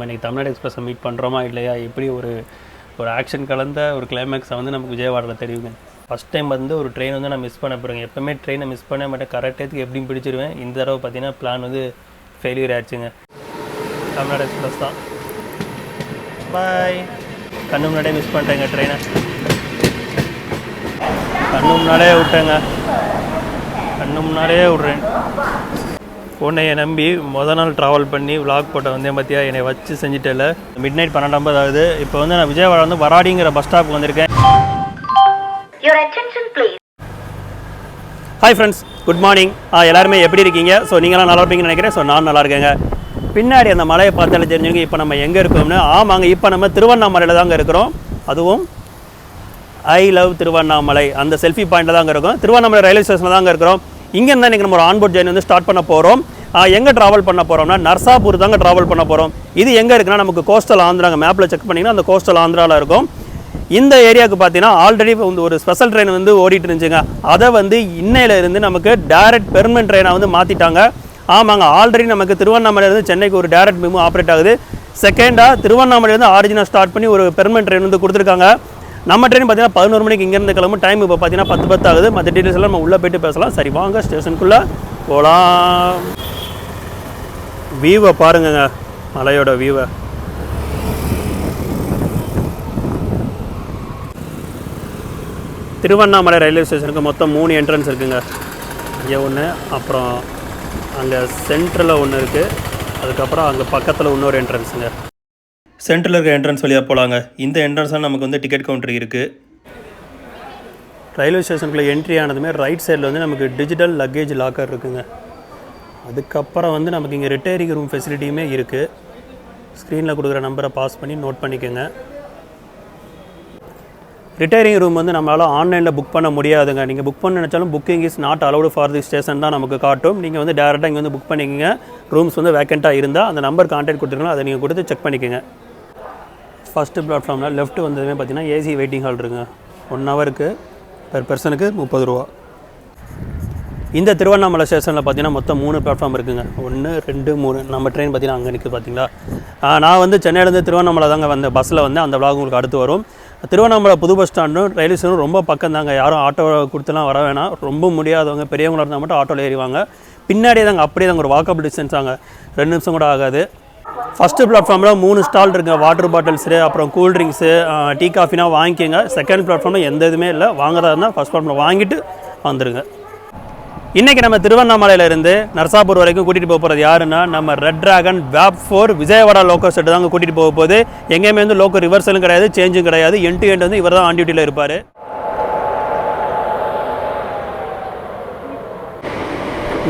இன்றைக்கி தமிழ்நாடு எக்ஸ்பிரஸை மீட் பண்ணுறோமா இல்லையா, எப்படி ஒரு ஆக்ஷன் கலந்த ஒரு கிளைமேக்ஸை வந்து நமக்கு விஜயவாடாவில் தெரியுங்க. ஃபஸ்ட் டைம் வந்து ஒரு ட்ரெயின் வந்து நான் மிஸ் பண்ண போகிறேங்க. எப்போவுமே ட்ரெயினை மிஸ் பண்ண மாட்டேன், கரெக்டாக எப்படியும் பிடிச்சிருவேன். இந்த தடவை பார்த்தீங்கன்னா பிளான் வந்து ஃபெயிலியர் ஆயிடுச்சுங்க. தமிழ்நாடு எக்ஸ்பிரஸ் தான். பாய். கண்ணு முன்னாடியே மிஸ் பண்ணிட்டேங்க ட்ரெயினை. கண்ணு முன்னாடியே விட்றேன். உன்னையை நம்பி மொதல் நாள் ட்ராவல் பண்ணி விளாக் போட்ட வந்தேன் பார்த்தியா, என்னை வச்சு செஞ்சுட்டேல. மிட் நைட் 12:50 ஆகுது. இப்போ வந்து நான் விஜயவாடா வந்து வராடிங்கிற பஸ் ஸ்டாப்புக்கு வந்திருக்கேன். Hi friends, good morning. எல்லாருமே எப்படி இருக்கீங்க? ஸோ நீங்களாம் நல்லா இருப்பீங்கன்னு நினைக்கிறேன். ஸோ நான் நல்லா இருக்கேங்க. பின்னாடி அந்த மலையை பார்த்தாலே தெரிஞ்சுங்க இப்போ நம்ம எங்கே இருக்கோம்னு. ஆமாங்க, இப்போ நம்ம திருவண்ணாமலையில் தாங்க இருக்கிறோம். அதுவும் ஐ லவ் திருவண்ணாமலை அந்த செல்ஃபி பாயிண்டில் தாங்க இருக்கோம். திருவண்ணாமலை ரயில்வே ஸ்டேஷனில் தாங்க இருக்கிறோம். இங்கே இருந்தால் இன்றைக்கி நம்ம ஒரு ஆன்போர்ட் ஜர்னி வந்து ஸ்டார்ட் பண்ண போகிறோம். எங்கே ட்ராவல் பண்ண போகிறோம்னா நர்சாப்பூர் தாங்க ட்ராவல் பண்ண போகிறோம். இது எங்கே இருக்குன்னா நமக்கு கோஸ்டல் ஆந்திராங்க. மேப்பில் செக் பண்ணிங்கன்னா அந்த கோஸ்டல் ஆந்திராவில் இருக்கும். இந்த ஏரியாவுக்கு பார்த்தீங்கன்னா ஆல்ரெடி வந்து ஒரு ஸ்பெஷல் ட்ரெயின் வந்து ஓடிட்டு இருந்துச்சுங்க. அதை வந்து இன்னையிலேருந்து நமக்கு டேரக்ட் பெர்மனன்ட் ட்ரெயினாக வந்து மாற்றிட்டாங்க. ஆமாங்க, ஆல்ரெடி நமக்கு திருவண்ணாமலையிலேருந்து சென்னைக்கு ஒரு டேரக்ட் மெமு ஆப்ரேட் ஆகுது. செகண்டாக திருவண்ணாமலையிலேருந்து ஆரிஜினாக ஸ்டார்ட் பண்ணி ஒரு பெர்மனன்ட் ட்ரெயின் வந்து கொடுத்துருக்காங்க. நம்ம ட்ரெயின் பார்த்தீங்கன்னா 11 மணிக்கு இங்கேருந்து கிளம்பும். டைம் இப்போ பார்த்தீங்கன்னா 10:10 ஆகுது. மற்ற டீட்டெயில்ஸ் எல்லாம் நம்ம உள்ளே போய்ட்டு பேசலாம். சரி வாங்க ஸ்டேஷனுக்குள்ளே போகலாம். வியூவை பாருங்கங்க, மலையோட வியூவை. திருவண்ணாமலை ரயில்வே ஸ்டேஷனுக்கு மொத்தம் 3 என்ட்ரன்ஸ் இருக்குங்க. இங்கே ஒன்று, அப்புறம் அங்கே சென்ட்ரலில் ஒன்று இருக்குது, அதுக்கப்புறம் அங்கே பக்கத்தில் இன்னொரு என்ட்ரன்ஸுங்க. சென்ட்ரலில் இருக்க என்ட்ரன்ஸ் வழியாக போகலாங்க. இந்த என்ட்ரன்ஸில் நமக்கு வந்து டிக்கெட் கவுண்டர் இருக்குது. ரயில்வே ஸ்டேஷனுக்குள்ளே என்ட்ரி ஆனதுமே ரைட் சைடில் வந்து நமக்கு டிஜிட்டல் லக்கேஜ் லாக்கர் இருக்குங்க. அதுக்கப்புறம் வந்து நமக்கு இங்கே ரிட்டையரிங் ரூம் ஃபெசிலிட்டியுமே இருக்குது. ஸ்க்ரீனில் கொடுக்குற நம்பரை பாஸ் பண்ணி நோட் பண்ணிக்கோங்க. ரிட்டையரிங் ரூம் வந்து நம்மளால் ஆன்லைனில் புக் பண்ண முடியாதுங்க. நீங்கள் புக் பண்ண நினச்சாலும் booking is not allowed for the station தான் நமக்கு காட்டும். நீங்கள் வந்து டேரெக்டாக இங்கே வந்து புக் பண்ணிக்கோங்க. ரூம்ஸ் வந்து வேக்கண்ட்டாக இருந்தால் அந்த நம்பர் கான்டாக்ட் கொடுத்துருக்கலாம், அதை நீங்கள் கொடுத்து செக் பண்ணிக்கோங்க. ஃபஸ்ட்டு பிளாட்ஃபார்மில் லெஃப்ட் வந்ததுமே பார்த்தீங்கன்னா ஏசி வெயிட்டிங் ஹால் இருக்குங்க. 1 ஹவருக்கு பெர் பர்சனுக்கு 30 ரூபா. இந்த திருவண்ணாமலை ஸ்டேஷனில் பார்த்தீங்கன்னா மொத்தம் 3 பிளாட்ஃபார்ம் இருக்குங்க. 1, 2, 3. நம்ம ட்ரெயின் பார்த்தீங்கன்னா அங்கே நிற்குது பார்த்தீங்களா. நான் வந்து சென்னையிலேருந்து திருவண்ணாமலை தாங்க வந்த பஸ்ஸில் வந்து அந்த விளாக் உங்களுக்கு அடுத்து வரும். திருவண்ணாமலை புது பஸ் ஸ்டாண்டும் ரயில்வே ஸ்டேஷனும் ரொம்ப பக்கம் தாங்க. யாரும் ஆட்டோ கொடுத்துலாம் வர வேணாம். ரொம்ப முடியாதவங்க பெரியவங்களாக இருந்தால் மட்டும் ஆட்டோவில் ஏறிவாங்க. பின்னாடியே தாங்க, அப்படியே தாங்க, ஒரு வாக்கபிள் டிஸ்டன்ஸ் ஆங்க. 2 நிமிஷம் கூட ஆகாது. ஃபஸ்ட்டு பிளாட்ஃபார்மில் 3 ஸ்டால் இருக்குங்க. வாட்டர் பாட்டில்ஸு, அப்புறம் கூல்ட்ரிங்க்ஸு, டீ காஃபினா வாங்கிக்கோங்க. செகண்ட் பிளாட்ஃபார்மில் எந்த இதுவுமே இல்லை. வாங்குறதா இருந்தால் ஃபஸ்ட் பிளாட்ஃபார்மில் வாங்கிட்டு வந்துடுங்க. இன்றைக்கி நம்ம திருவண்ணாமலையிலேருந்து நர்சாப்பூர் வரைக்கும் கூட்டிகிட்டு போக போகிறது யாருன்னா நம்ம red dragon vape 4 Vijayawada local set தாங்க கூட்டிகிட்டு போக போகுது. எங்கேயுமே வந்து லோக்கல் ரிவர்சலும் கிடையாது, சேஞ்சும் கிடையாது. எண்ட் டு எண்ட் வந்து இவர் தான் ஆன் டியூட்டியில் இருப்பார்.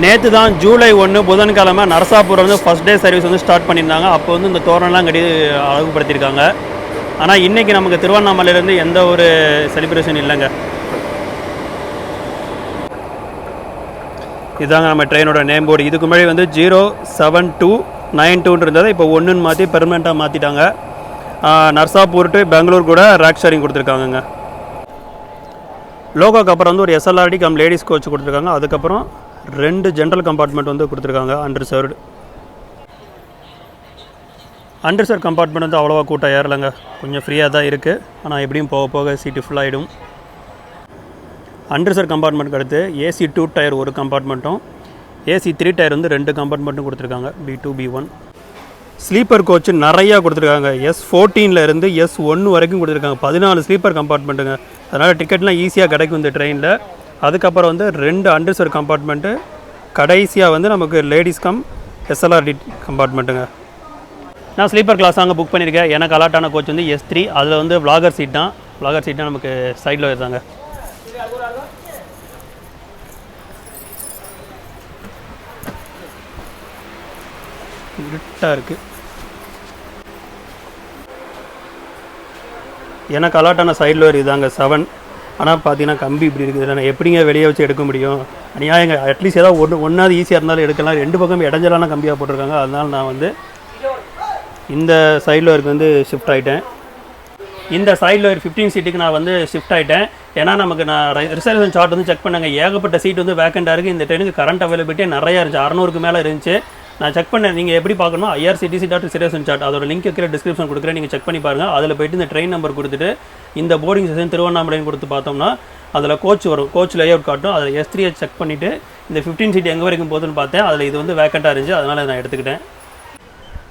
நேற்று தான் ஜூலை 1 புதன்கிழமை நர்சாப்பூர் வந்து ஃபஸ்ட் டே சர்வீஸ் வந்து ஸ்டார்ட் பண்ணியிருந்தாங்க. அப்போ வந்து இந்த தோரணம்லாம் கட்டி அழகுபடுத்தியிருக்காங்க. ஆனால் இன்றைக்கி நமக்கு திருவண்ணாமலையிலேருந்து எந்த ஒரு செலிப்ரேஷன் இல்லைங்க. இதுதாங்க நம்ம ட்ரெயினோட நேம் போர்டு. இதுக்கு முன்னாடி வந்து 07292 இருந்தது. இப்போ 1ன்னு மாற்றி பெர்மனெண்ட்டாக மாற்றிட்டாங்க. நர்சாப்பூர் டு பெங்களூர் கூட ரேக் ஷேரிங் கொடுத்துருக்காங்கங்க. லோகோக்கு அப்புறம் வந்து ஒரு SLRD கம் லேடிஸ் கோச் கொடுத்துருக்காங்க. அதுக்கப்புறம் 2 ஜென்ரல் கம்பார்ட்மெண்ட் வந்து கொடுத்துருக்காங்க. அண்டர்சர்வ் கம்பார்ட்மெண்ட் வந்து அவ்வளோவா கூட்டம் ஏறலைங்க. கொஞ்சம் ஃப்ரீயாக தான் இருக்குது. ஆனால் எப்படியும் போக போக சீட்டு ஃபுல்லாகிடும். அண்டர்சர்வ் கம்பார்ட்மெண்ட்டுக்கு அடுத்து AC 2 டயர் ஒரு கம்பார்ட்மெண்ட்டும், AC 3 டயர் வந்து 2 கம்பார்ட்மெண்ட்டும் கொடுத்துருக்காங்க. B2 B1 ஸ்லீப்பர் கோச்சு நிறையா கொடுத்துருக்காங்க. S14 இருந்து S1 வரைக்கும் கொடுத்துருக்காங்க. 14 ஸ்லீப்பர் கம்பார்ட்மெண்ட்டுங்க. அதனால் டிக்கெட்லாம் ஈஸியாக கிடைக்கும் இந்த ட்ரெயினில். அதுக்கப்புறம் வந்து 2 அண்டர்சர்வ் கம்பார்ட்மெண்ட்டு, கடைசியாக வந்து நமக்கு லேடிஸ் கம் SLRD கம்பார்ட்மெண்ட்டுங்க. நான் ஸ்லீப்பர் கிளாஸ் அங்கே புக் பண்ணியிருக்கேன். எனக்கு அலாட்டான கோச் வந்து S3. அதில் வந்து விளாகர் சீட் தான். விளாகர் சீட் தான் நமக்கு சைடில் இருந்தாங்க. இருட்டாக இருக்குது. எனக்கு அலாட்டான சைடில் ஒரு இதாங்க 7. ஆனால் பார்த்தீங்கன்னா கம்பி இப்படி இருக்குது. நான் எப்படிங்க வெளியே வச்சு எடுக்க முடியும்? அநியாயங்க. அட்லீஸ்ட் ஏதாவது ஒன்றாவது ஈஸியாக இருந்தாலும் எடுக்கலாம். 2 பக்கம் இடைஞ்சலான கம்பியாக போட்டிருக்காங்க. அதனால் நான் வந்து இந்த சைடில் இருக்கு வந்து ஷிஃப்ட் ஆகிட்டேன். இந்த சைடில் ஒரு 15 சீட்டுக்கு நான் வந்து ஷிஃப்ட் ஆகிட்டேன். ஏன்னா நமக்கு நான் ரிசர்வேஷன் சார்ட் வந்து செக் பண்ணாங்க. ஏகப்பட்ட சீட் வந்து வேக்கண்டாக இருக்குது. இந்த ட்ரெயினுக்கு கரண்ட் அவைலபிலிட்டி நிறையா இருந்துச்சு. 600க்கு மேலே இருந்துச்சு. நான் செக் பண்ணேன். நீங்கள் எப்படி பார்க்கணும், irctc.citizen.chat அதோட லிங்க் கீழே டிஸ்கிரிப்ஷன் கொடுக்குறேன், நீங்கள் செக் பண்ணி பாருங்கள். அதில் போய்ட்டு இந்த ட்ரெயின் நம்பர் கொடுத்துட்டு இந்த போர்டிங் ஸ்டேஷன் திருவண்ணாமலைன்னு கொடுத்து பார்த்தோம்னா அதில் கோச் வரும், கோச் லேஅவுட் காட்டும். அதில் S3 செக் பண்ணிவிட்டு இந்த 15 சீட் எங்கே வரைக்கும் போகுதுன்னு பார்த்தேன். அதில் இது வந்து வேக்கண்ட்டாக இருந்துச்சு, அதனால் நான் எடுத்துக்கிட்டேன்.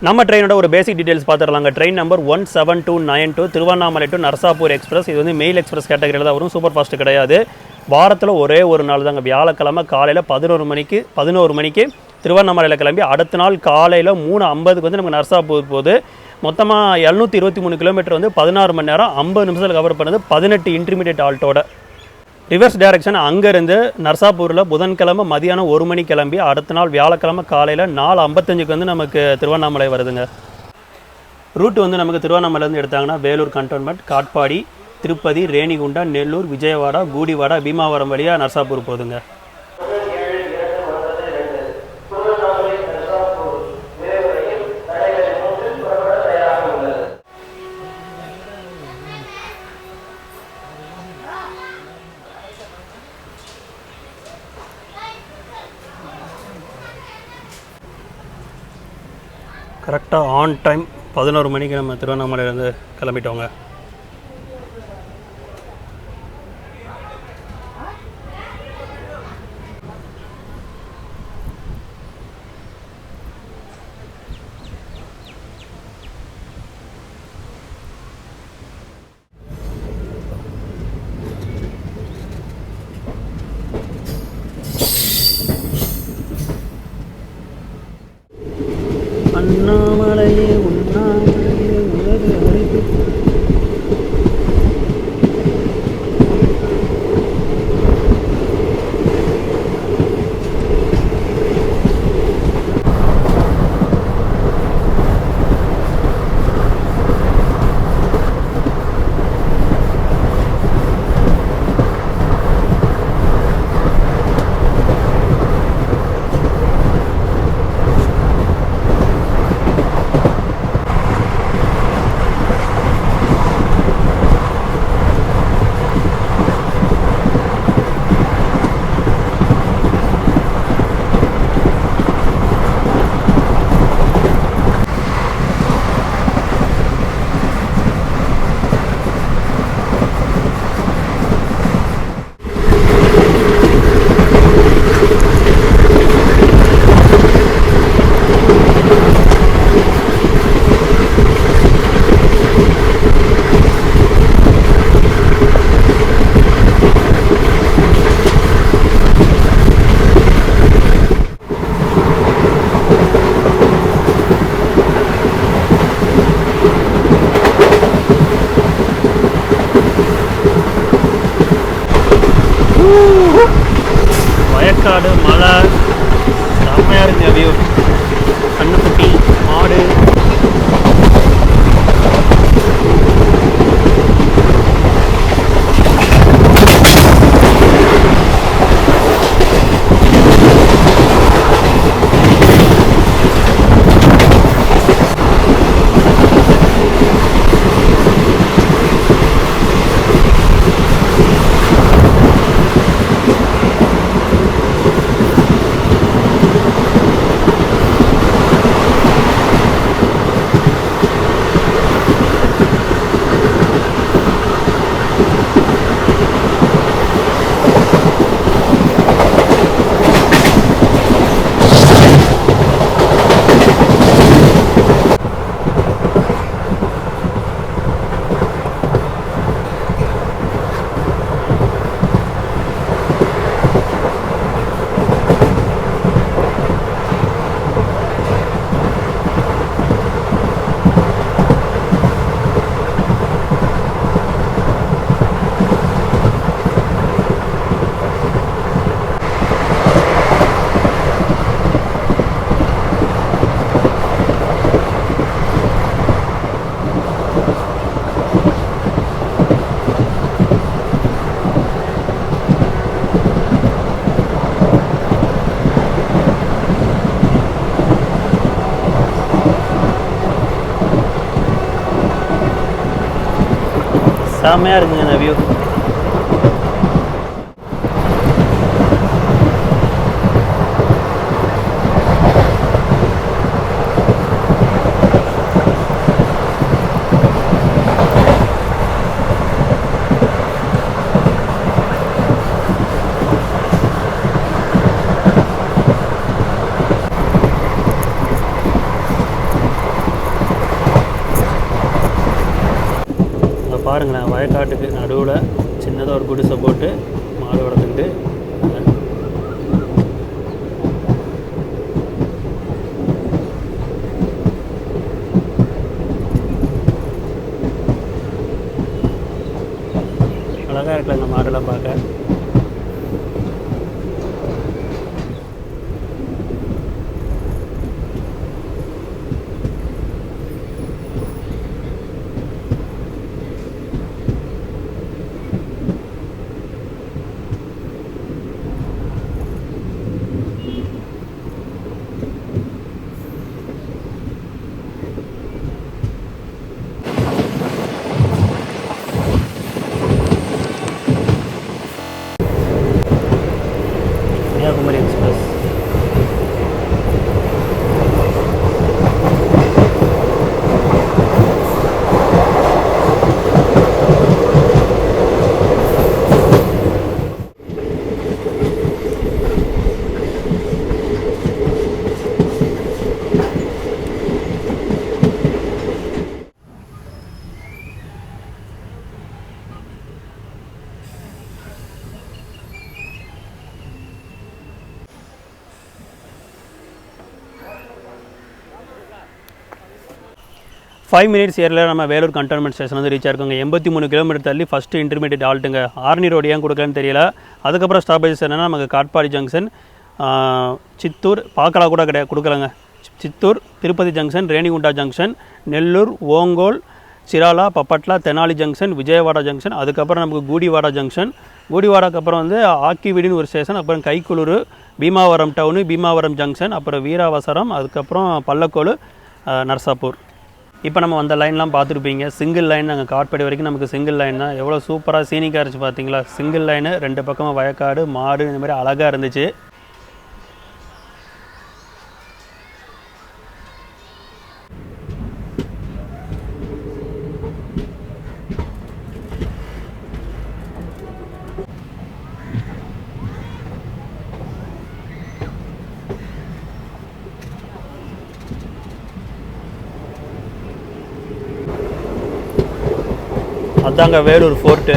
நம்ம ட்ரெயினோட ஒரு பேசிக் டீடைல்ஸ் பார்த்துடலாங்க. Train number 17292 Tiruvannamalai to Narasapur express. இது வந்து மெயில் எக்ஸ்பிரஸ் கேட்டகரியில் தான் வரும், சூப்பர் ஃபாஸ்ட் கிடையாது. வாரத்தில் ஒரே ஒரு நாள் தாங்க, வியாழக்கிழமை காலையில் 11 மணிக்கு திருவண்ணாமலையில் கிளம்பி அடுத்த நாள் காலையில் 3:50 வந்து நமக்கு நரசாப்பூர் போகுது. மொத்தமாக 723 கிலோமீட்டர் வந்து 16 மணி நேரம் 50 நிமிஷத்தில் கவர் பண்ணது, 18 இன்டர்மீடியட் ஆல்ட்டோட. ரிவர்ஸ் டைரக்ஷன் அங்கேருந்து நரசாப்பூரில் புதன்கிழமை மதியானம் 1 மணி கிளம்பி அடுத்த நாள் வியாழக்கிழமை காலையில் 4:55 வந்து நமக்கு திருவண்ணாமலை வருதுங்க. ரூட் வந்து நமக்கு திருவண்ணாமலையிலேருந்து எடுத்தாங்கன்னா வேலூர் கண்டோன்மெண்ட், காட்பாடி, திருப்பதி, ரேணிகுண்டா, நெல்லூர், விஜயவாடா, கூடிவாடா, பீமாவரம் வழியாக நரசாப்பூர் போகுதுங்க. கரெக்டாக ஆன் டைம் 11 மணிக்கு நம்ம திருவண்ணாமலையிலேருந்து கிளம்பிட்டோங்க. அண்ணாமலையே உண்ணாமலையே உலக அறிவு. வயக்காடு, மலை, செம்மையாக இருக்குங்க வியூ. கண்ணுக்குட்டி, மாடு. செம்மையாக இருக்குங்க இந்த வியூ. காட்டுக்கு நடுவில் சின்னதாக ஒரு குடிசை போட்டு மாடு வளர்த்துக்கிட்டு அழகாக இருக்குல்ல இந்த மாடெல்லாம் பார்க்க. கன்னியாகுமரி எக்ஸ்பிரஸ். ஃபைவ் மினிட்ஸ் ஏரியில் நம்ம வேலூர் கண்டோன்மெண்ட் ஸ்டேஷன் வந்து ரீச் ஆயிருக்கோங்க. 83 கிலோமீட்டர் தள்ளி ஃபஸ்ட்டு இன்டர்மீடியட் ஆல்ட்டுங்க. ஆர்னி ரோடு ஏன் கொடுக்கலன்னு தெரியல. அதுக்கப்புறம் ஸ்டாப்பேஜஸ் என்னென்னா நமக்கு காட்பாடி ஜங்ஷன், சித்தூர், பாக்கலா கூட கிடையாது கொடுக்கலங்க. Chittoor, Tirupati junction, Renigunta junction, Nellore, Ongole, Chirala, Bapatla, Tenali junction, Vijayawada junction, அதுக்கப்புறம் நமக்கு கூடிவாடா ஜங்ஷன். கூடிவாடாக்கு அப்புறம் வந்து ஆக்கிவீடுன்னு ஒரு ஸ்டேஷன், அப்புறம் கைக்குளூர், பீமாவரம் டவுனு, பீமாவரம் ஜங்ஷன், அப்புறம் வீராவசரம், அதுக்கப்புறம் பல்லக்கோடு, நர்சாப்பூர். இப்போ நம்ம அந்த லைன்லாம் பார்த்துருப்பீங்க. சிங்கிள் லைன் நாங்கள் காட்பாடி வரைக்கும் நமக்கு சிங்கிள் லைன் தான். எவ்வளோ சூப்பராக சீனிக்காக இருந்துச்சு பார்த்தீங்களா. சிங்கிள் லைனு, 2 பக்கமும் வயக்காடு, மாடு, இந்த மாதிரி அழகாக இருந்துச்சு. அதாங்க வேலூர் ஃபோர்ட்டு.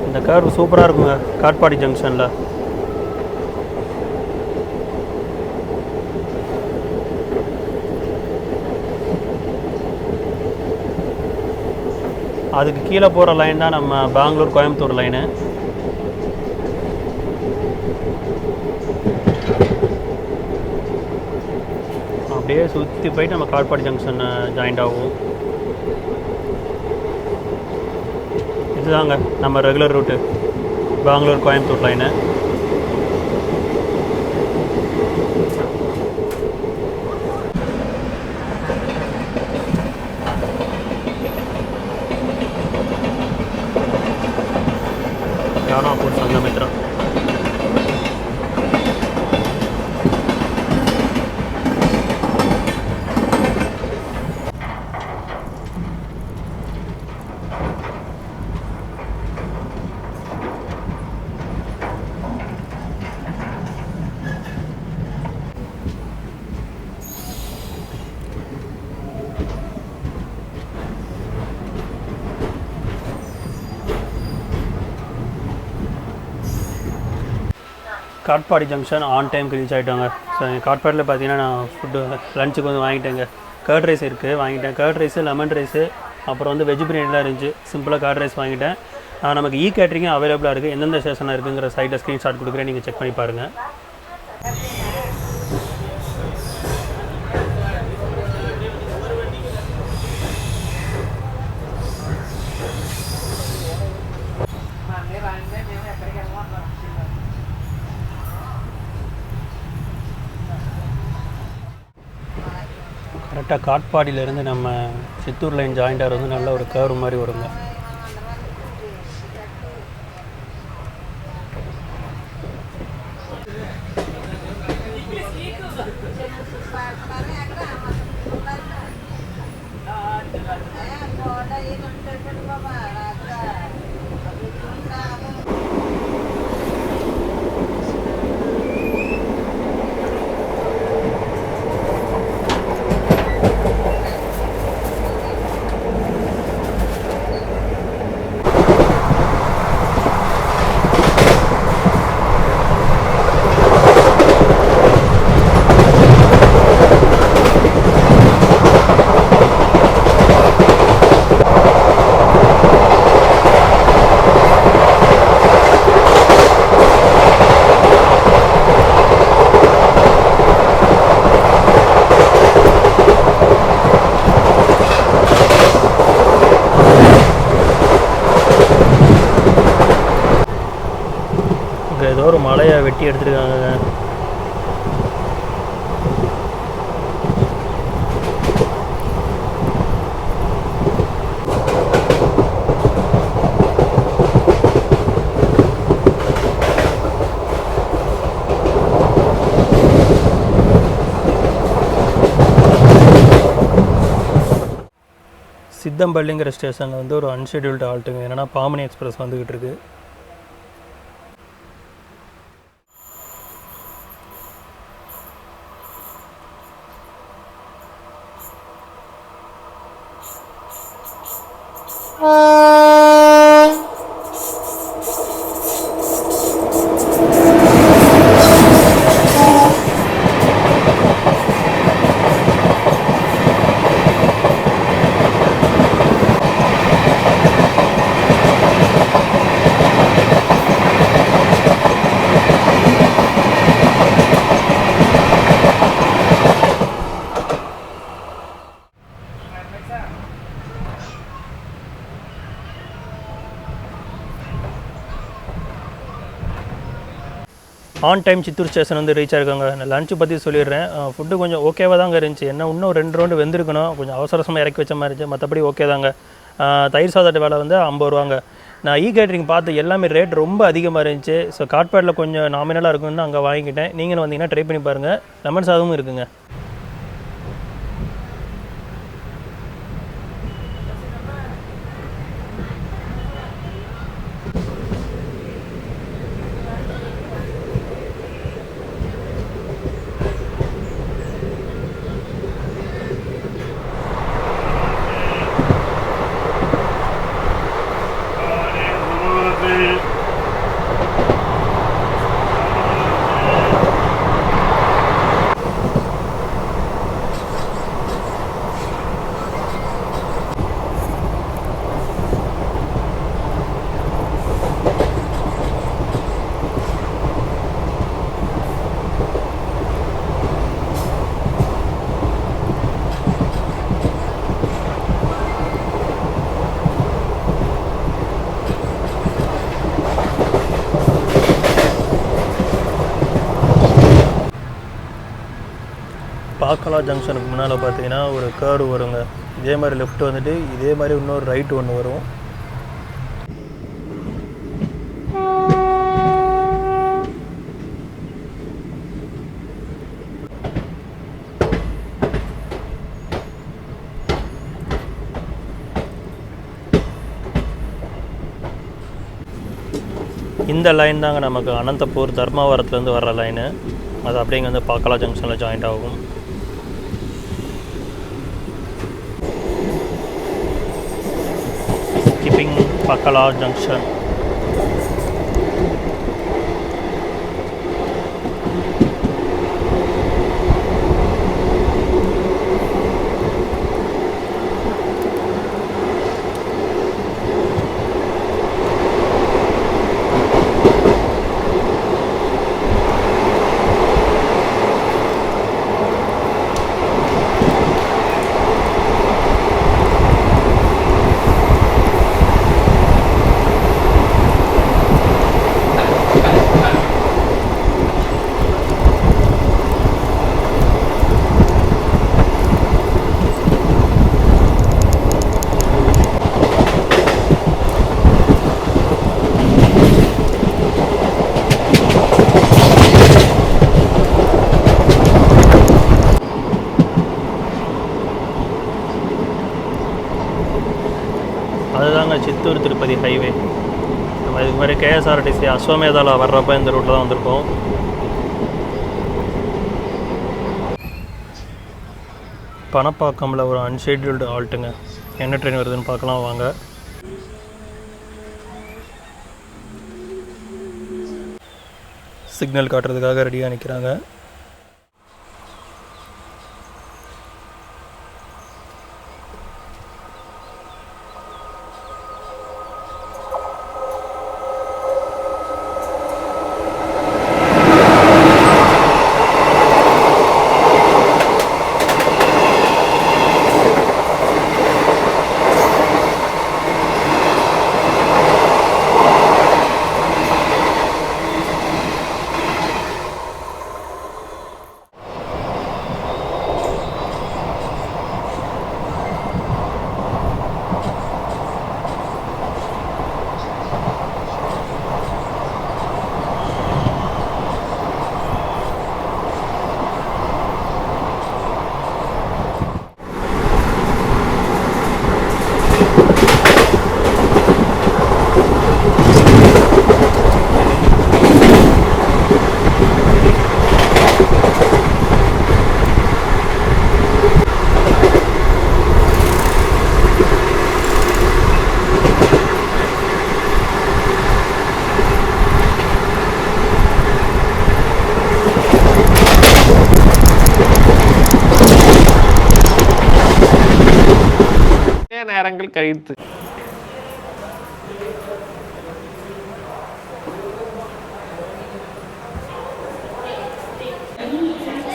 இந்த கர்வ் சூப்பராக இருக்குங்க காட்பாடி ஜங்ஷனில். அதுக்கு கீழே போகிற லைன் தான் நம்ம பெங்களூர் கோயம்புத்தூர் லைனு. அப்படியே சுற்றி போயிட்டு நம்ம காட்பாடி ஜங்ஷன் ஜாயிண்ட் ஆகும். இதுதாங்க நம்ம regular route Bangalore Coimbatore line. யானாப்பூர் சங்கமித்ரா. காட்பாடி ஜங்ஷன் ஆன் டைமுக்கு ரீச் ஆகிட்டோங்க. ஸோ காட்பாடியில் பார்த்தீங்கன்னா நான் ஃபுட்டு லஞ்சுக்கு வந்து வாங்கிட்டேங்க. கர்ட் ரைஸ் இருக்குது வாங்கிட்டேன். கர்ட் ரைஸு, லெமன் ரைஸு, அப்புறம் வந்து வெஜ் பிரியாணிலாம் இருந்துச்சு. சிம்பிளாக கர்ட் ரைஸ் வாங்கிட்டேன். நமக்கு கேட்ரிங்கும் அவைலபிளாக இருக்குது. எந்தெந்த ஸ்டேஷனில் இருக்குங்கிற சைட்டில் ஸ்க்ரீன்ஷாட் கொடுக்குறேன், நீங்கள் செக் பண்ணி பாருங்கள். கரெக்டாக காட்பாடியிலேருந்து நம்ம சித்தூர் லைன் ஜாயிண்ட் ஆகிறது வந்து நல்ல ஒரு கர்வ் மாதிரி வருங்க. ஏதோ ஒரு மலையை வெட்டி எடுத்துருக்காங்க. சித்தம்பள்ளிங்கிற ஸ்டேஷனில் வந்து ஒரு அன்ஷெடியூல்டு ஆல்ட்டுங்க. என்னென்னா பாமனி எக்ஸ்பிரஸ் வந்துக்கிட்டு இருக்குது. ஆன் டைம் சித்தூர் ஸ்டேஷன் வந்து ரீச் ஆகிருக்காங்க. நான் லஞ்சு பற்றி சொல்லிடுறேன். ஃபுட்டு கொஞ்சம் ஓகேவாக தாங்க இருந்துச்சு. என்ன இன்னும் 2 ரவுண்டு வெந்திருக்கணும். கொஞ்சம் அவசரமாக இறக்கி வச்ச மாதிரி இருந்துச்சு. மற்றபடி ஓகே தாங்க. தயிர் சாதட்டு வேலை வந்து 50 ரூபாங்க. நான் கேட்ரிங் பார்த்து எல்லாமே ரேட் ரொம்ப அதிகமாக இருந்துச்சு. ஸோ காட்பாடில் கொஞ்சம் நாமினலாக இருக்குன்னு அங்கே வாங்கிக்கிட்டேன். நீங்களும் வந்தீங்கன்னா ட்ரை பண்ணி பாருங்கள். லெமன் சாதமும் இருக்குங்க. பாக்கலா ஜங்ஷனுக்கு முன்னால் பார்த்தீங்கன்னா ஒரு கர்வ் வருங்க. இதே மாதிரி லெஃப்ட் வந்துட்டு இதே மாதிரி இன்னொரு ரைட்டு ஒன்று வரும். இந்த லைன் தாங்க நமக்கு அனந்தபூர் தர்மாவரத்துலேருந்து வர்ற லைனு. அது அப்படியே இங்கே வந்து பாக்கலா ஜங்ஷனில் ஜாயிண்ட் ஆகும். ஸ்கிப்பிங் பாக்கலா ஜங்ஷன். திருப்பதி ஹைவே. நம்ம இதுக்கு மாதிரி கேஎஸ்ஆர்டிசி அஸ்வமேதாவில் வர்றப்போ இந்த ரூட்டில் தான் வந்திருக்கோம். பணப்பாக்கமில் ஒரு அன்ஷெட்யூல்டு ஆல்ட்டுங்க. என்ன ட்ரெயின் வருதுன்னு பார்க்கலாம் வாங்க. சிக்னல் காட்டுறதுக்காக ரெடியாக நிற்கிறாங்க. நேரங்கள் கழித்து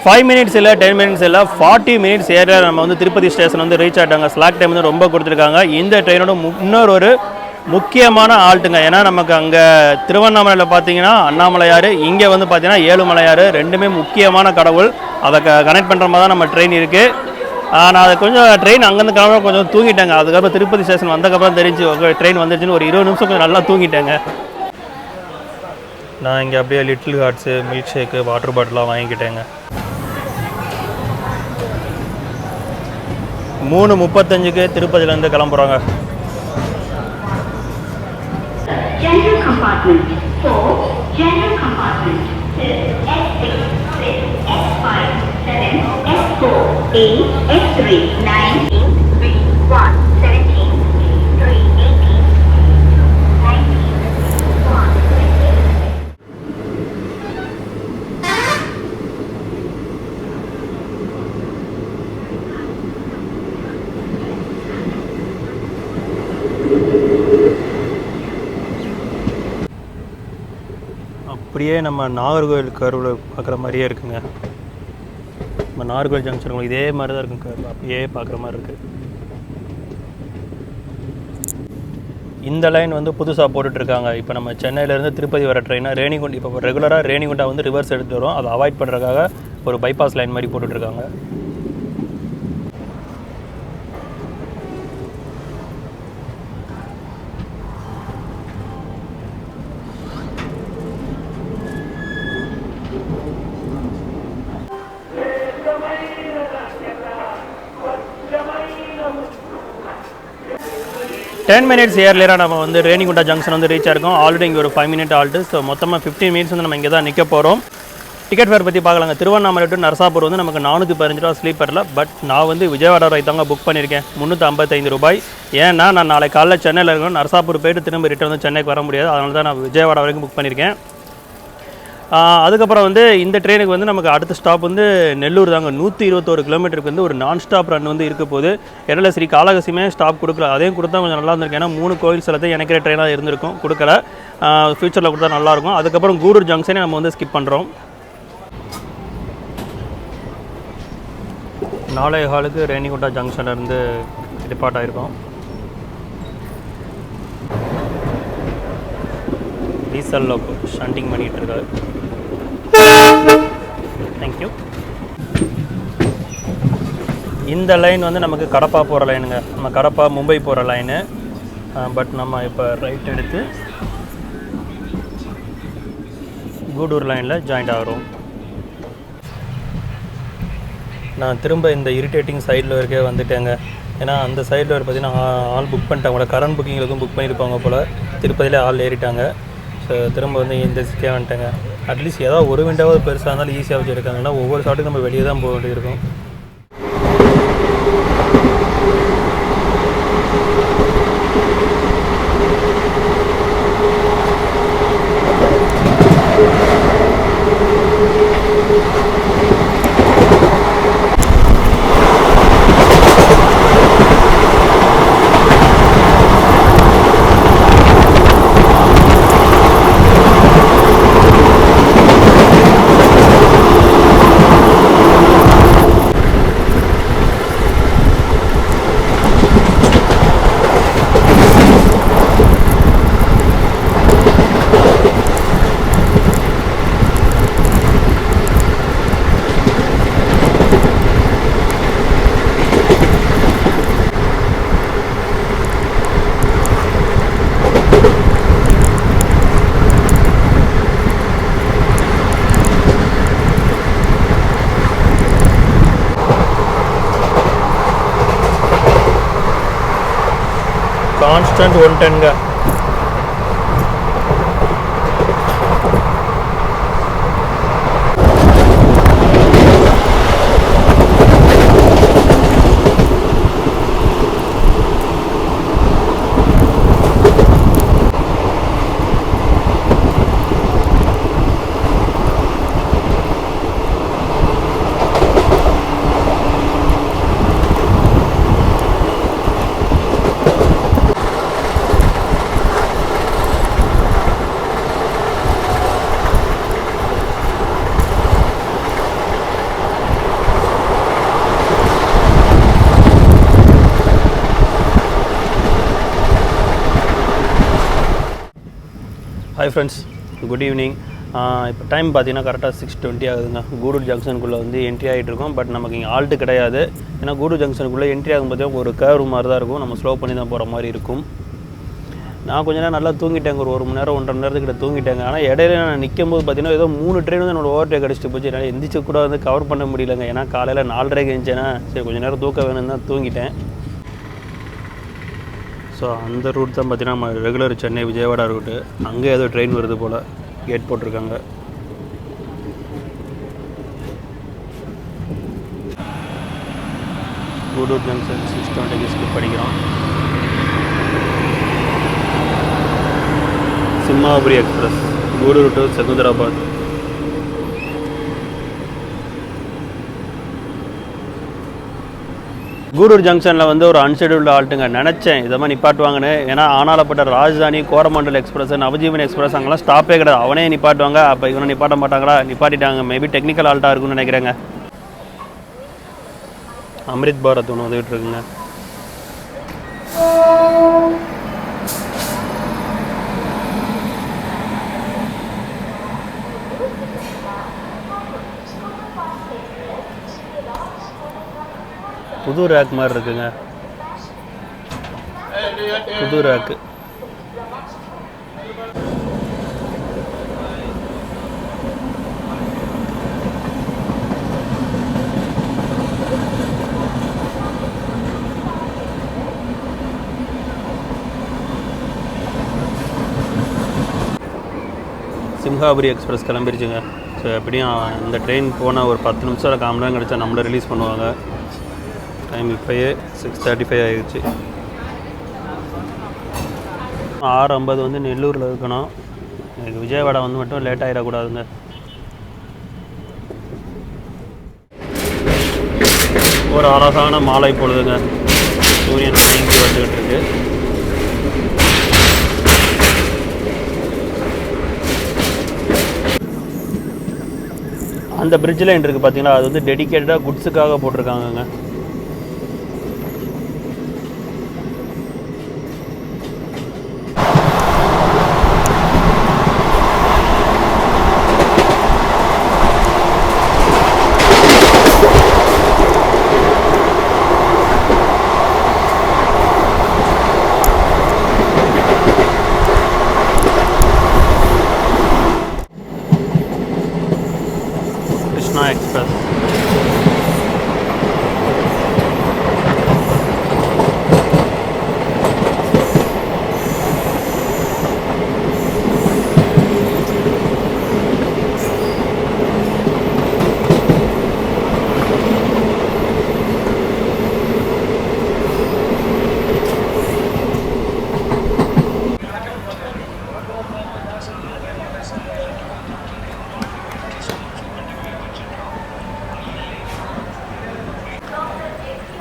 5 minutes இல்லை 10 minutes இல்லை 40 minutes ஏரியா நம்ம வந்து திருப்பதி ஸ்டேஷன் வந்து ரீச் ஆகிட்டாங்க. ஸ்லாக் டைம் வந்து ரொம்ப கொடுத்துருக்காங்க. இந்த ட்ரெயினோட இன்னொரு ஒரு முக்கியமான ஆல்ட்டுங்க. ஏன்னா நமக்கு அங்கே திருவண்ணாமலையில் பார்த்தீங்கன்னா அண்ணாமலையார், இங்கே வந்து பார்த்தீங்கன்னா ஏழுமலையார், ரெண்டுமே முக்கியமான கடவுள். அதை கனெக்ட் பண்ணுற மாதிரி தான் நம்ம ட்ரெயின் இருக்குது. நான் அதை கொஞ்சம் ட்ரெயின் அங்கேருந்து கிளம்ப கொஞ்சம் தூங்கிட்டேங்க. அதுக்கப்புறம் திருப்பதி ஸ்டேஷன் வந்ததுக்கப்புறம் தெரிஞ்சு ட்ரெயின் வந்துச்சுன்னு ஒரு 20 நிமிஷம் கொஞ்சம் நல்லா தூங்கிட்டேங்க. நான் இங்கே அப்படியே லிட்டில் ஹார்ட்ஸு, மில்க் ஷேக்கு, வாட்டர் பாட்டிலாம் வாங்கிக்கிட்டேங்க. 3:35க்கு திருப்பதியிலேருந்து கிளம்புறாங்க. General compartment 4, general compartment S6, S5, 7, S4, 8, S3, 9, 8, 3, 1, 17, 3, 18, 19, 1, 20. அப்படியே நம்ம நாகர்கோவில் கருவில் பார்க்குற மாதிரியே இருக்குங்க. நம்ம நாகர்கோவில் ஜங்ஷன் இதே மாதிரி தான் இருக்கும் கரு, அப்படியே பார்க்குற மாதிரி இருக்குது. இந்த லைன் வந்து புதுசாக போட்டுட்ருக்காங்க. இப்போ நம்ம சென்னையிலேருந்து திருப்பதி வர ட்ரெயினை ரேணிகுண்டா, இப்போ ரெகுலராக ரேணிகுண்டா வந்து ரிவர்ஸ் எடுத்து வரும். அதை அவாய்ட் பண்ணுறதுக்காக ஒரு பைபாஸ் லைன் மாதிரி போட்டுட்ருக்காங்க. டென் மினிட்ஸ் ஏர்லியராக நம்ம வந்து ரேணிகுண்டா ஜங்ஷன் வந்து ரீச் ஆயிருக்கோம். ஆல்ரெடி இங்கே ஒரு 5 minute ஆல்ட்டு. ஸோ மொத்தமாக 15 minutes வந்து நம்ம இங்கே தான் நிற்க போகிறோம். டிக்கெட் ஃபேர் பற்றி பார்க்கலாங்க. திருவண்ணாமலை டு நரசாபூர் வந்து நமக்கு 415 ரூபா ஸ்லீப்பரில். பட் நான் வந்து விஜயவாடா வரை தாங்க புக் பண்ணியிருக்கேன். 355 ரூபாய். ஏன்னா நான் நாளை காலைல சென்னையில் இருக்கணும். நரசாபூர் போய்ட்டு திரும்ப ரிட்டர்ன் வந்து சென்னைக்கு வர முடியாது. அதனால தான் நான் விஜயவாடா வரைக்கும் புக் பண்ணியிருக்கேன். அதுக்கப்புறம் வந்து இந்த ட்ரெயினுக்கு வந்து நமக்கு அடுத்த ஸ்டாப் வந்து நெல்லூர் தாங்க. 121 கிலோமீட்டருக்கு வந்து ஒரு நான் ஸ்டாப் ரன் வந்து இருக்க போது. இடையில சரி காலகசியமே ஸ்டாப் கொடுக்கல. அதையும் கொடுத்தா கொஞ்சம் நல்லா இருந்திருக்கு. ஏன்னா 3 கோயில் சிலத்தை இணைக்கிற ட்ரெயினாக இருந்திருக்கும், கொடுக்கல. ஃப்யூச்சரில் கொடுத்தா நல்லாயிருக்கும். அதுக்கப்புறம் கூடூர் ஜங்ஷனே நம்ம வந்து ஸ்கிப் பண்ணுறோம். 4:15 ரேணிகுண்டா ஜங்ஷன்லேருந்து டிபார்ட் ஆகிருக்கோம். டீசல் லோக்கோ ஷண்டிங் பண்ணிகிட்டு இருக்காரு. தேங்க்யூ. இந்த லைன் வந்து நமக்கு கடப்பா போகிற லைனுங்க. நம்ம கடப்பா மும்பை போகிற லைனு. பட் நம்ம இப்போ ரைட் எடுத்து கூடூர் லைனில் ஜாயிண்ட் ஆகிறோம். நான் திரும்ப இந்த இரிட்டேட்டிங் சைடில் இருக்கே வந்துட்டேங்க. ஏன்னா அந்த சைடில் ஒரு பார்த்தீங்கன்னா ஆள் புக் பண்ணிட்டாங்க, கரண்ட் புக்கிங்களுக்கும் புக் பண்ணியிருப்பாங்க போல். திருப்பதியில் ஆள் ஏறிட்டாங்க. ஸோ திரும்ப வந்து இந்த சிக்கே வந்துட்டாங்க. அட்லீஸ்ட் ஏதாவது ஒரு விண்டாவது பெருசாக இருந்தாலும் ஈஸியாக வச்சுருக்காங்கன்னா ஒவ்வொரு ஷாட்டுக்கும் நம்ம வெளியே தான் போக வேண்டியிருக்கும். கான்ஸ்டன்ட் 110ங்க. Hi friends, good evening. இப்போ டைம் பார்த்தீங்கன்னா கரெக்டாக 6:20 ஆகுதுங்க. கூடூர் ஜங்ஷனுக்குள்ளே வந்து என்ட்ரி ஆகிட்டு இருக்கோம். பட் நமக்கு இங்கே ஆல்ட்டு கிடையாது. ஏன்னா கூடூர் ஜங்ஷனுக்குள்ளே என்ட்ரி ஆகும் பார்த்தீங்கன்னா ஒரு கேர்வ் மாதிரி தான் இருக்கும். நம்ம ஸ்லோ பண்ணி தான் போகிற மாதிரி இருக்கும். நான் கொஞ்ச நேரம் நல்லா தூங்கிட்டேங்க, ஒரு மணி நேரம் 1.5 மணி நேரத்துக்கிட்ட தூங்கிட்டேங்க. ஆனால் இடையில நான் நிற்கும் போது பார்த்தீங்கன்னா ஏதோ 3 ட்ரெயின் வந்து என்னோட ஓவர்டேக் அடிச்சுட்டு போச்சு. என்னால் எந்திரிச்சு கூட வந்து கவர் பண்ண முடியலங்க. ஏன்னா காலையில் 4:30க்கு எழுந்தேன்னா சரி கொஞ்சம் நேரம் தூக்க வேணும்னு தான் தூங்கிட்டேன். ஸோ அந்த ரூட் தான் பார்த்தீங்கன்னா நம்ம ரெகுலர் சென்னை விஜயவாடா ரூட்டு. அங்கே ஏதோ ட்ரெயின் வருது போல், கேட் போட்டிருக்காங்க. கூடூர் ஜங்ஷன் 6:20க்கு ஸ்கிப் படிக்கிறோம். சிம்மாபுரி எக்ஸ்பிரஸ் கூடூர் டு செகுந்தராபாத். கூடூர் ஜங்ஷனில் வந்து ஒரு அன்ஷெடியூல்டு ஆல்ட்டுங்க. நினச்சேன் இதை மாதிரி நிப்பாட்டுவாங்கன்னு. ஏன்னா ஆனாலப்பட்ட ராஜதானி, கோரமண்டல் எக்ஸ்பிரஸ், நவஜீவன் எக்ஸ்பிரஸ் அங்கெல்லாம் ஸ்டாப்பே கிடையாது. அவனே நிப்பாட்டுவாங்க. அப்போ இவனை நிப்பாட்ட மாட்டாங்களா? நிப்பாட்டிட்டாங்க. மேபி டெக்னிக்கல் ஆல்ட்டாக இருக்குன்னு நினைக்கிறேங்க. அம்ரித் பாரத் ஒன்று வந்துகிட்டு இருக்குங்க. புது ரேக் மாதிரி இருக்குங்க. புது ரேக்கு. சிம்ஹாபுரி எக்ஸ்பிரஸ் கிளம்பிருச்சுங்க. ஸோ எப்படியும் இந்த ட்ரெயின் போனால் ஒரு 10 நிமிஷம் 1/4 மணி நேரம் கிடச்சா நம்மளை ரிலீஸ் பண்ணுவாங்க. டைம் இப்போயே 6:35 ஆகிடுச்சு. 6:50 வந்து நெல்லூரில் இருக்கணும். எனக்கு விஜயவாடா வந்து மட்டும் லேட் ஆகிடக்கூடாதுங்க. ஒரு அழகான மாலை பொழுதுங்க. சூரியன் இங்கே வந்துக்கிட்டு இருக்கு. அந்த பிரிட்ஜ் லைன் இருக்குது பார்த்தீங்களா, அது வந்து டெடிக்கேட்டடாக குட்ஸுக்காக போட்டிருக்காங்கங்க. எக்ஸ்பிரஸ்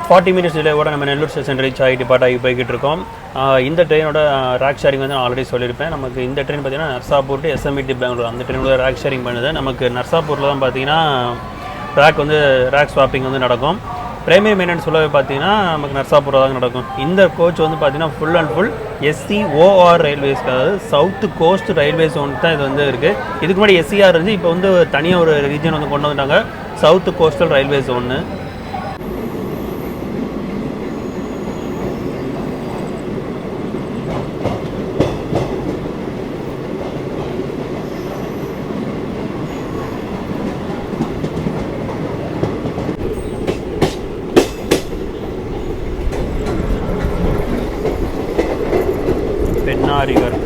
40 மினிட்ஸ் டிலேவோட நம்ம நெல்லூர் ஸ்டேஷன் ரீச் ஆகி டிபார்ட் ஆகி போய்கிட்டு இருக்கோம். இந்த ட்ரெயினோட ரேக் ஷேரிங் வந்து நான் ஆல்ரெடி சொல்லியிருப்பேன். நமக்கு இந்த ட்ரெயின் பார்த்தீங்கன்னா நர்சாப்பூர் டு எஸ்எம்இடி பெங்களூர் அந்த ட்ரெயினோட ரேக் ஷேரிங் பண்ணுது. நமக்கு நர்சாப்பூரில் தான் பார்த்தீங்கன்னா ரேக் ஸ்வாப்பிங் வந்து நடக்கும். பிரைமரி மெயின்டெனன்ஸ் ஃபுல்லாகவே பார்த்தீங்கன்னா நமக்கு நர்சாப்பூரில் தான் நடக்கும். இந்த கோச் வந்து பார்த்தீங்கன்னா ஃபுல் அண்ட் ஃபுல் SCOR ரயில்வேஸ்க்கு, அதாவது சவுத் கோஸ்ட் ரயில்வேஸ் ஒன்று தான் இது வந்து இருக்குது. இதுக்கு முன்னாடி SCR இருந்துச்சு, இப்போ வந்து தனியாக ஒரு ரீஜன் வந்து கொண்டு வந்துட்டாங்க, சவுத் கோஸ்டல் ரயில்வேஸ் ஒன்று. பெண்ணாரிவர்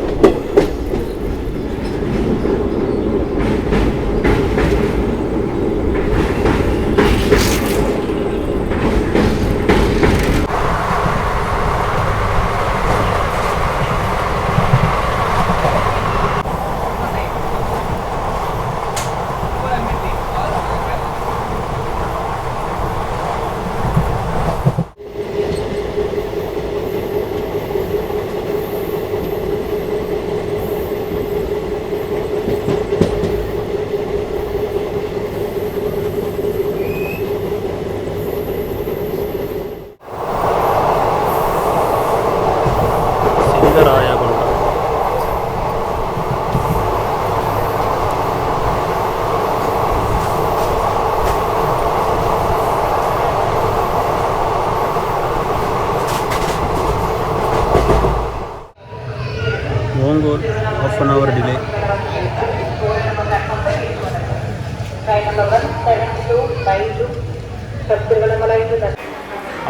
Ongole half an hour delay.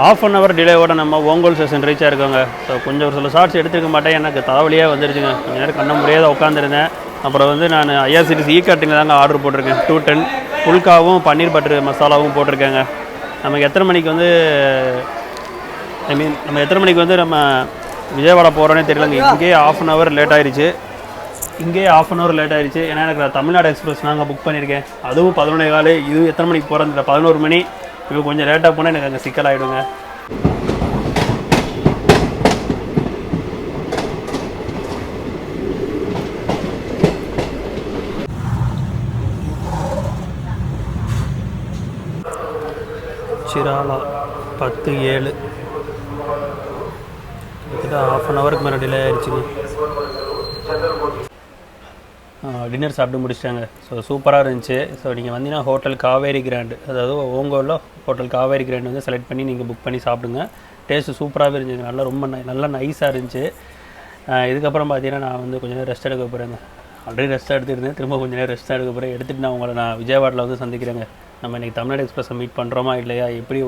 half an hour டிலேவோட நம்ம ஓங்கோல் ஸ்டேஷன் ரீச் ஆகிருக்கோங்க. ஸோ கொஞ்சம் ஒரு சில ஷார்ட்ஸ் எடுத்துக்க மாட்டேன், எனக்கு தலைவலியாக வந்துருச்சுங்க. கொஞ்சம் நேரம் கண்ண முடியாத உட்காந்துருந்தேன். அப்புறம் வந்து நான் IRCTC கட்டிங் தாங்க ஆர்டர் போட்டிருக்கேன். 210 புல்காவும் பன்னீர் பட்டர் மசாலாவும் போட்டிருக்கேங்க. நமக்கு எத்தனை மணிக்கு வந்து நம்ம எத்தனை மணிக்கு வந்து நம்ம விஜயவாடா போகிறோன்னே தெரியலங்க. இங்கேயே half an hour லேட் ஆயிடுச்சு. ஏன்னா எனக்கு தமிழ்நாடு எக்ஸ்பிரஸ் நாங்கள் புக் பண்ணியிருக்கேன். அதுவும் 11:15. இது எத்தனை மணிக்கு போகிறேன் 11 மணி. இப்போ கொஞ்சம் லேட்டாக போனால் எனக்கு அங்கே சிக்கலாகிடுங்க. சிராலா 10:07. half an hour மேலே டிலே ஆயிடுச்சுங்க. டின்னர் சாப்பிட்டு முடிச்சிட்டாங்க. ஸோ சூப்பராக இருந்துச்சு. ஸோ நீங்கள் வந்தீங்கன்னா ஹோட்டல் காவேரி கிராண்ட், அதாவது ஓங்கோலில் ஹோட்டல் காவேரி கிராண்ட் வந்து செலக்ட் பண்ணி நீங்கள் புக் பண்ணி சாப்பிடுங்க. டேஸ்ட்டு சூப்பராகவே இருந்துச்சு, நல்லா நைஸாக இருந்துச்சு. இதுக்கப்புறம் பார்த்தீங்கன்னா நான் வந்து கொஞ்சம் நேரம் ரெஸ்ட் எடுக்க போகிறேங்க. ஆல்ரெடி ரெஸ்ட் எடுத்துருந்தேன், திரும்ப கொஞ்சம் நேரம் ரெஸ்ட் எடுக்க போகிறேன். எடுத்துகிட்டு நான் விஜயவாடாவில் வந்து சந்திக்கிறேங்க. நம்ம இன்றைக்கி தமிழ்நாடு எக்ஸ்பிரஸை மீட் பண்ணுறோமா இல்லையா, எப்படி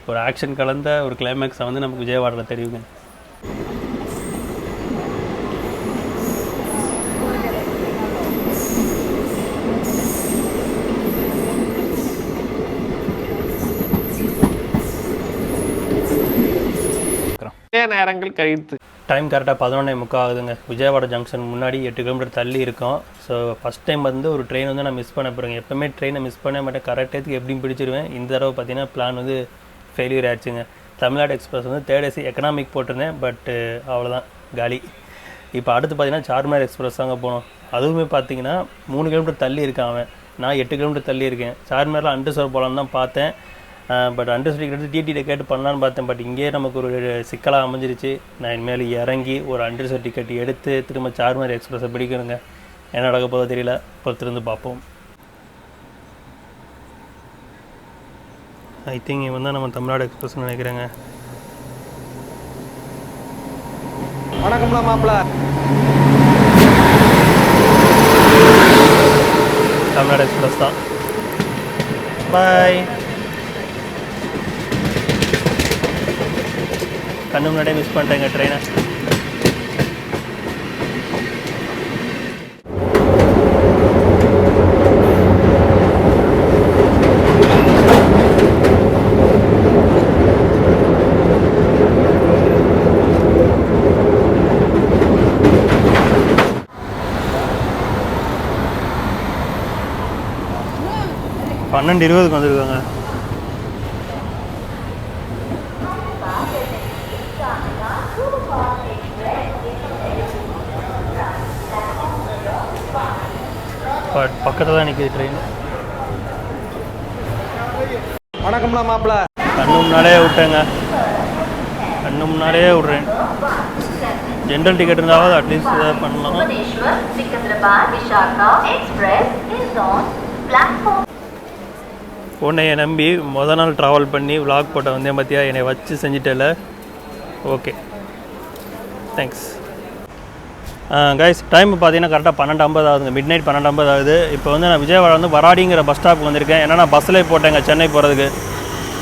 ஒரு ஆக்ஷன் கலந்த ஒரு கிளைமேக்ஸை வந்து நமக்கு விஜயவாடாவில் தெரியுங்க. நேரங்கள் கழித்து டைம் கரெக்டாக 11:45 ஆகுதுங்க. விஜயவாடா ஜங்ஷன் முன்னாடி 8 கிலோமீட்டர் தள்ளி இருக்கும். ஸோ ஃபஸ்ட் டைம் வந்து ஒரு ட்ரெயின் வந்து நான் மிஸ் பண்ண போகிறேங்க. எப்போவுமே ட்ரெயினை மிஸ் பண்ண மாட்டேன், கரெக்டாக எப்படியும் பிடிச்சிருவேன். இந்த தடவை பார்த்தீங்கன்னா பிளான் வந்து ஃபெயிலியர் ஆயிடுச்சுங்க. தமிழ்நாடு எக்ஸ்பிரஸ் வந்து 3rd AC எக்கனாமிக் போட்டிருந்தேன், பட்டு அவ்வளோதான் காலி. இப்போ அடுத்து பார்த்தீங்கன்னா சார்மினார் எக்ஸ்பிரஸ் தாங்க போனோம். அதுவுமே பார்த்தீங்கன்னா 3 கிலோமீட்டர் தள்ளி இருக்கான் அவன், நான் 8 கிலோமீட்டர் தள்ளி இருக்கேன். சார்மினாரில் அண்டர்சர்வ் போகலான்னு தான் பார்த்தேன், பட் அண்டர்ஸ்டிக் எடுத்து டிடியில் கேட்டு பண்ணலான்னு பார்த்தேன். பட் இங்கேயே நமக்கு ஒரு சிக்கலாக அமைஞ்சிருச்சு. நான் இனிமேல் இறங்கி ஒரு அண்டர்சர்வ் டிக்கெட் எடுத்து திரும்ப சார்மினார் எக்ஸ்பிரஸை பிடிக்கணுங்க. என்ன நடக்க போதோ தெரியல, பொறுத்திருந்து பார்ப்போம். ஐ திங்க் இவன் தான் நம்ம தமிழ்நாடு எக்ஸ்பிரஸ்ன்னு நினைக்கிறேங்க. வணக்கம்ல மாப்பிள்ள. தமிழ்நாடு எக்ஸ்பிரஸ் தான். பாய். கண்ணு முன்னாடியே மிஸ் பண்ணிட்டேங்க ட்ரெயினை. பன்னெண்டு 20 வந்துருக்காங்க. பட் பக்கத்தில் தான் நிற்கிது ட்ரெயின். வணக்கம்ண்ணா மாப்பிள்ள. கண்ணு முன்னாலே விட்டேங்க, கண்ணு முன்னாலே விட்றேன். ஜென்ரல் டிக்கெட் இருந்தாவது அட்லீஸ்ட் ஏதாவது பண்ணலாம். Bhubaneswar Secunderabad Visakhapatnam Express is on platform. உன்னைய நம்பி மொதல் நாள் ட்ராவல் பண்ணி விலாக் போட்ட வந்தேன் பார்த்தியா, என்னை வச்சு செஞ்சுட்டல. Okay, thanks. கைஸ் டைம் பார்த்தீங்கன்னா கரெக்டாக 12:50 ஆகுதுங்க, மிட் நைட் 12:50 ஆகுது. இப்போ வந்து நான் விஜயவாடா வந்து வராடிங்கிற பஸ் ஸ்டாப்புக்கு வந்திருக்கேன். ஏன்னா நான் பஸ்ஸில் போட்டேங்க சென்னை போகிறதுக்கு.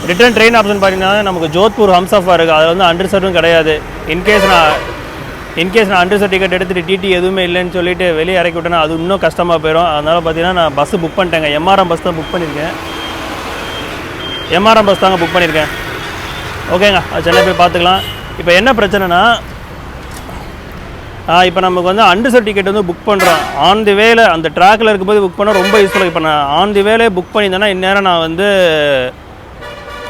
ரிட்டர்ன் ட்ரெயின் ஆப்ஷன் பார்த்தீங்கன்னா நமக்கு ஜோத்பூர் ஹம்சஃபார் இருக்குது, அது வந்து அன்ரிசர்வ்டும் கிடையாது. இன்கேஸ் நான் அன்ரிசர்வ் டிக்கெட் எடுத்துகிட்டு டிடி எதுவுமே இல்லைன்னு சொல்லிட்டு வெளியே இறக்கி விட்டேன்னா அது இன்னும் கஷ்டமாக போயிடும். அதனால் பார்த்தீங்கன்னா நான் பஸ்ஸு புக் பண்ணிட்டேங்க. எம்ஆர்எம் பஸ் தான் புக் பண்ணியிருக்கேன். எம்ஆர்எம் பஸ் தாங்க புக் பண்ணியிருக்கேன். ஓகேங்க, அது சென்னை போய் பார்த்துக்கலாம். இப்போ என்ன பிரச்சனைனா, இப்போ நமக்கு வந்து அன்ரிசர்வ் டிக்கெட் வந்து புக் பண்ணுறோம் ஆன் தி வேல, அந்த ட்ராக்கில் இருக்கும்போது புக் பண்ணால் ரொம்ப யூஸ்ஃபுல்லாக. இப்போ நான் ஆன் தி வேலே புக் பண்ணியிருந்தேன்னா இந்நேரம் நான் வந்து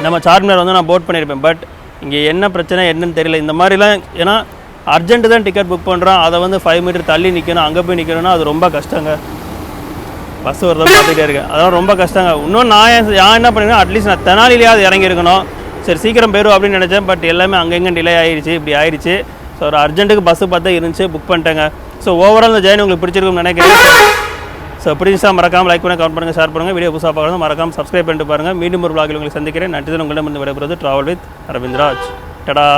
நம்ம சார்மினார் வந்து நான் போட் பண்ணியிருப்பேன். பட் இங்கே என்ன பிரச்சனை என்னன்னு தெரியல. இந்த மாதிரிலாம் ஏன்னா அர்ஜென்ட்டு தான் டிக்கெட் புக் பண்ணுறோம், அதை வந்து 5 மீட்டர் தள்ளி நிற்கணும், அங்கே போய் நிற்கணும்னா அது ரொம்ப கஷ்டங்க. பஸ் வரதான் பார்த்துட்டே இருக்கேன், அதெல்லாம் ரொம்ப கஷ்டங்க. இன்னும் நான் என்ன பண்ணிங்கன்னா அட்லீஸ்ட் நான் தெனாலிலேயாவது இறங்கியிருக்கணும். சரி சீக்கிரம் போயிடும் அப்படின்னு நினச்சேன். பட் எல்லாமே அங்கங்கே டிலே ஆகிடுச்சு, இப்படி ஆயிடுச்சு. ஸோ ஒரு அர்ஜென்ட்டுக்கு பஸ்ஸு பார்த்தா இருந்துச்சு, புக் பண்ணிட்டேங்க. ஸோ ஓவரால் இந்த ஜேர்னி உங்களுக்கு பிடிச்சிருக்கும்னு நினைக்கிறேன். ஸோ பிடிச்சா மறக்காமல் லைக் பண்ணி கமெண்ட் பண்ணுங்கள், ஷேர் பண்ணுங்கள். வீடியோ புதுசாக பார்க்கணும் மறக்காமல் சப்ஸ்கிரைப் பண்ணிட்டு பாருங்கள். மீண்டும் ஒரு vlog-ல் உங்களை சந்திக்கிறேன். நன்றி. உங்களிடம் இருந்து விடைபெறுவது ட்ராவல் வித் அரவிந்த் ராஜ். டடா.